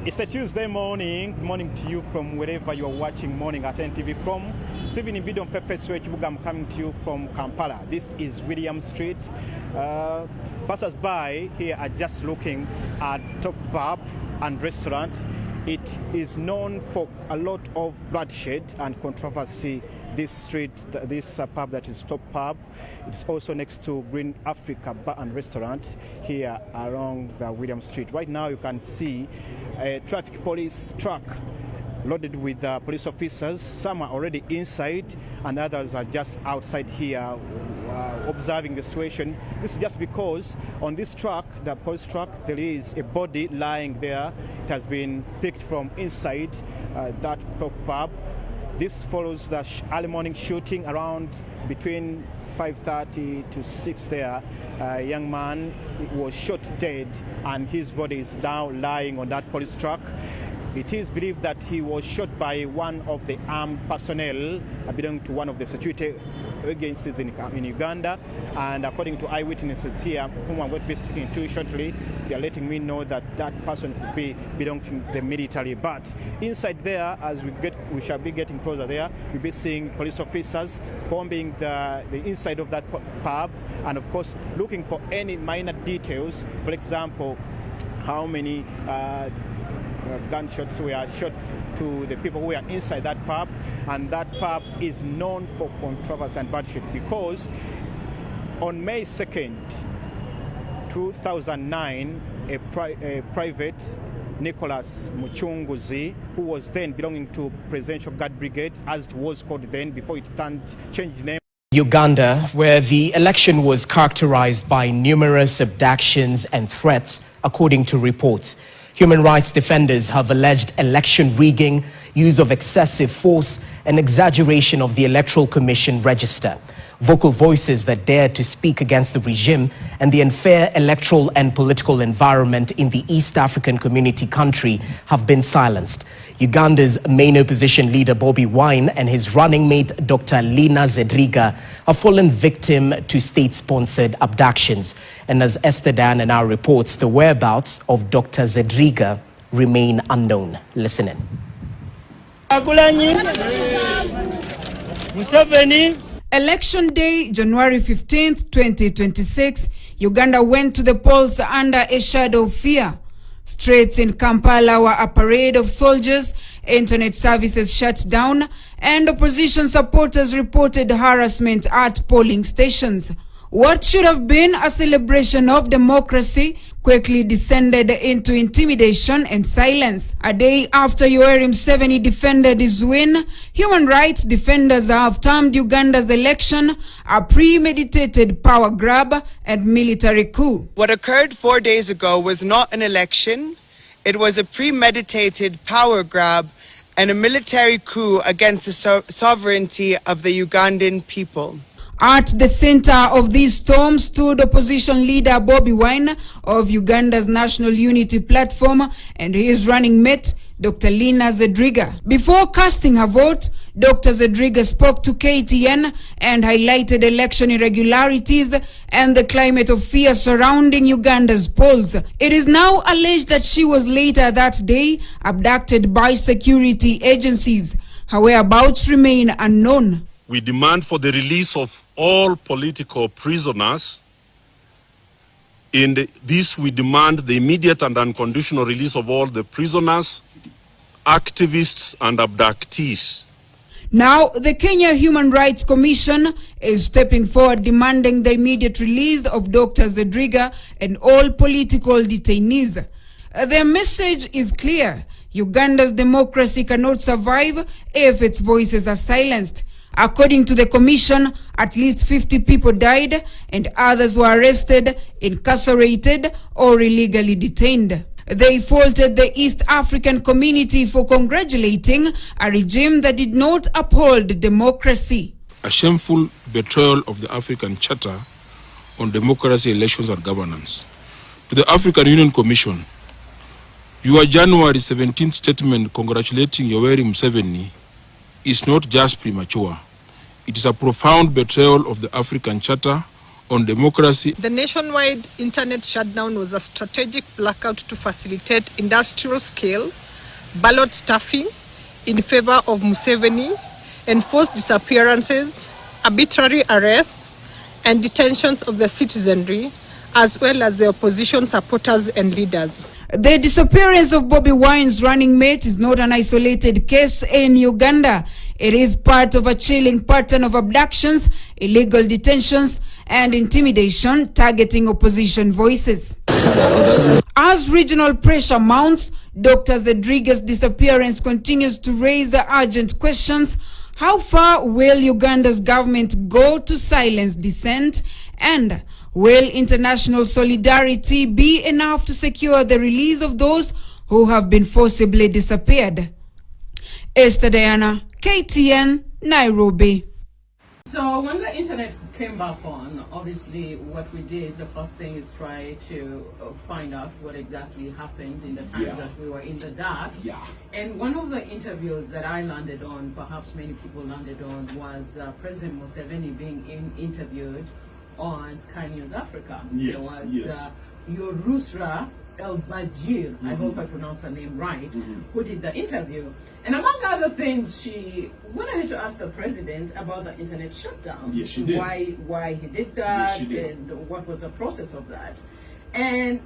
It's a Tuesday morning. Good morning to you from wherever you are watching Morning at NTV from. Stephen Mbidon I'm coming to you from Kampala. This is William Street. Passers-by here are just looking at Top Pub and restaurant. It is known for a lot of bloodshed and controversy. This street, this pub that is Top Pub, it's also next to Green Africa Bar and Restaurant here along the William Street. Right now you can see a traffic police truck loaded with police officers. Some are already inside and others are just outside here observing the situation. This is just because on this truck, the police truck, there is a body lying there. It has been picked from inside that Top Pub. This follows the early morning shooting around between 5:30 to 6 there. A young man was shot dead and his body is now lying on that police truck. It is believed that he was shot by one of the armed personnel belonging to one of the security agencies in Uganda. And according to eyewitnesses here, whom I'm going to be speaking to shortly, they are letting me know that that person could be belonging to the military. But inside there, as we shall be getting closer there, we'll be seeing police officers combing the inside of that pub, and of course looking for any minor details. For example, how many gunshots were shot to the people who were inside that pub. And that pub is known for controversy and bloodshed because on May 2nd, 2009, a private Nicholas Muchunguzi, who was then belonging to Presidential Guard Brigade, as it was called then before it changed name. Uganda, where the election was characterized by numerous abductions and threats, according to reports. Human rights defenders have alleged election rigging, use of excessive force, and exaggeration of the Electoral Commission register. Vocal voices that dared to speak against the regime and the unfair electoral and political environment in the East African Community country have been silenced. Uganda's main opposition leader Bobi Wine and his running mate Dr. Lina Zedriga have fallen victim to state-sponsored abductions. And as Esther Dan now reports, the whereabouts of Dr. Zedriga remain unknown. Listen in. Election day, January 15th, 2026, Uganda went to the polls under a shadow of fear. Streets in Kampala were a parade of soldiers, internet services shut down, and opposition supporters reported harassment at polling stations. What should have been a celebration of democracy quickly descended into intimidation and silence. A day after Yoweri Museveni defended his win, human rights defenders have termed Uganda's election a premeditated power grab and military coup. What occurred 4 days ago was not an election. It was a premeditated power grab and a military coup against the sovereignty of the Ugandan people. At the center of this storm stood opposition leader Bobi Wine of Uganda's National Unity Platform and his running mate, Dr. Lina Zedriga. Before casting her vote, Dr. Zedriga spoke to KTN and highlighted election irregularities and the climate of fear surrounding Uganda's polls. It is now alleged that she was later that day abducted by security agencies. Her whereabouts remain unknown. We demand for the release of all political prisoners. In this, we demand the immediate and unconditional release of all the prisoners, activists, and abductees. Now, the Kenya Human Rights Commission is stepping forward demanding the immediate release of Dr. Zedriga and all political detainees. Their message is clear. Uganda's democracy cannot survive if its voices are silenced. According to the commission, at least 50 people died and others were arrested, incarcerated, or illegally detained. They faulted the East African community for congratulating a regime that did not uphold democracy. A shameful betrayal of the African Charter on democracy, elections, and governance. To the African Union Commission, your January 17th statement congratulating Yoweri Museveni is not just premature. It is a profound betrayal of the African Charter on democracy. The nationwide internet shutdown was a strategic blackout to facilitate industrial scale ballot stuffing in favor of Museveni, enforced disappearances, arbitrary arrests, and detentions of the citizenry, as well as the opposition supporters and leaders. The disappearance of Bobi Wine's running mate is not an isolated case in Uganda. It is part of a chilling pattern of abductions, illegal detentions, and intimidation targeting opposition voices. As regional pressure mounts, Dr. Zedriga's disappearance continues to raise the urgent questions. How far will Uganda's government go to silence dissent? And will international solidarity be enough to secure the release of those who have been forcibly disappeared? Esther Diana, KTN, Nairobi. So when the internet came back on, obviously what we did, the first thing is try to find out what exactly happened in the times that we were in the dark. And one of the interviews that I landed on, perhaps many people landed on, was President Museveni being interviewed on Sky News Africa. There was Yorusra El-Bajir, I hope I pronounced her name right, who did the interview. And among other things, she went ahead to ask the president about the internet shutdown. Yes, she did. Why he did that, yes, she did. And what was the process of that. And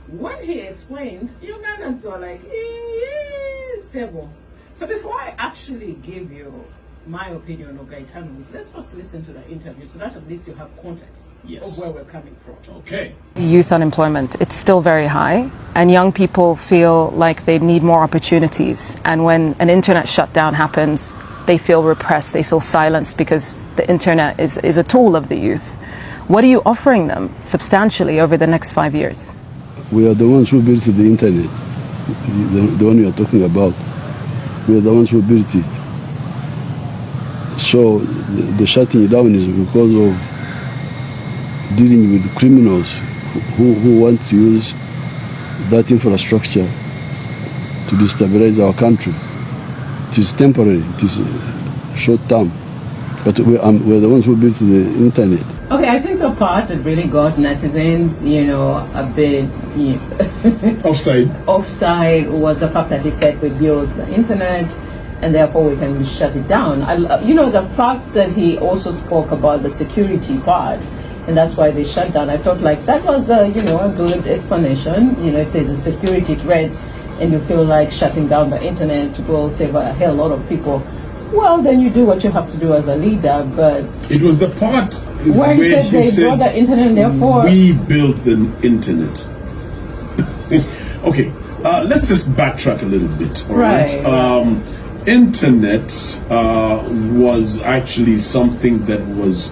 when he explained, Ugandans were like, Sebo. So before I actually give you my opinion of Gaetano's, let's first listen to the interview so that at least you have context of where we're coming from. Okay. Youth unemployment, it's still very high, and young people feel like they need more opportunities. And when an internet shutdown happens, they feel repressed, they feel silenced because the internet is a tool of the youth. What are you offering them substantially over the next 5 years? We are the ones who built the internet, the one you are talking about. We are the ones who built it. So the shutting down is because of dealing with criminals who want to use that infrastructure to destabilize our country. It is temporary, it is short term, but we're the ones who built the internet. Okay, I think the part that really got netizens, a bit offside was the fact that he said we built the internet and therefore we can shut it down. The fact that he also spoke about the security part, and that's why they shut down. I felt like that was a good explanation. If there's a security threat and you feel like shutting down the internet will save a hell lot of people, well, then you do what you have to do as a leader. But it was the part where he said they brought the internet, and therefore we built the internet. Okay, let's just backtrack a little bit. All right. Internet was actually something that was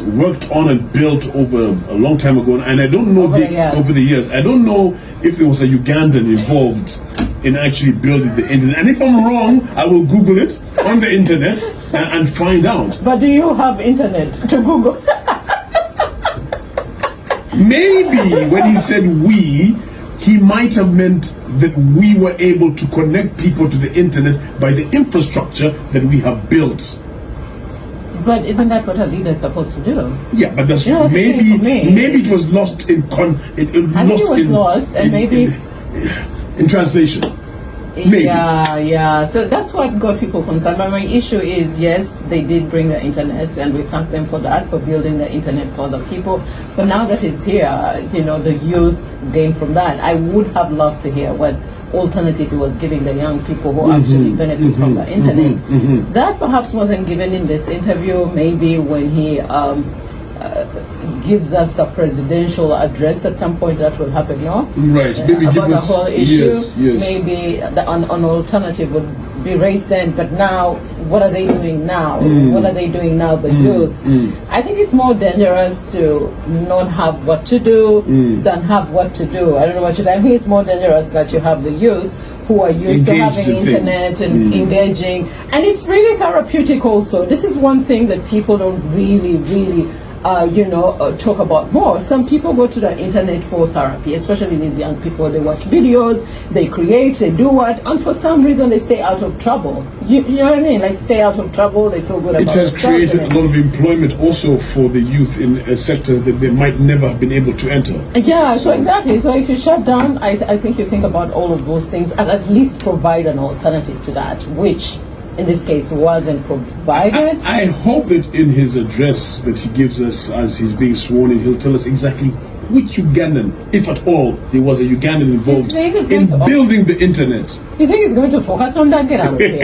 worked on and built over a long time ago, and I don't know over the years. I don't know if there was a Ugandan involved in actually building the internet. And if I'm wrong, I will Google it on the internet and find out. But do you have internet to Google? Maybe when he said we, he might have meant that we were able to connect people to the internet by the infrastructure that we have built. But isn't that what a leader is supposed to do? Yeah, but that's maybe it was lost in in translation. Maybe. Yeah. So that's what got people concerned. But my issue is, yes, they did bring the internet, and we thank them for that, for building the internet for the people. But now that it's here, the youth gain from that. I would have loved to hear what alternative he was giving the young people who actually benefit from the internet. That perhaps wasn't given in this interview. Maybe when he gives us a presidential address at some point, that will happen, no? Right. Maybe about the whole issue. Yes. Maybe an alternative would be raised then. But now, what are they doing now? What are they doing now, the youth? I think it's more dangerous to not have what to do than have what to do. I don't know what you think. I think it's more dangerous that you have the youth who are used to having internet and engaging. And it's really therapeutic also. This is one thing that people don't really talk about more. Some people go to the internet for therapy, especially these young people. They watch videos, they create, they do what, and for some reason they stay out of trouble. You know what I mean? Like stay out of trouble, they feel good about it. It has created a lot of employment also for the youth in sectors that they might never have been able to enter. Yeah, so exactly. So if you shut down, I think you think about all of those things and at least provide an alternative to that, which in this case wasn't provided. I hope that in his address that he gives us as he's being sworn in, he'll tell us exactly which Ugandan, if at all, there was a Ugandan involved in building the internet. You think he's going to focus on that? Get out of here.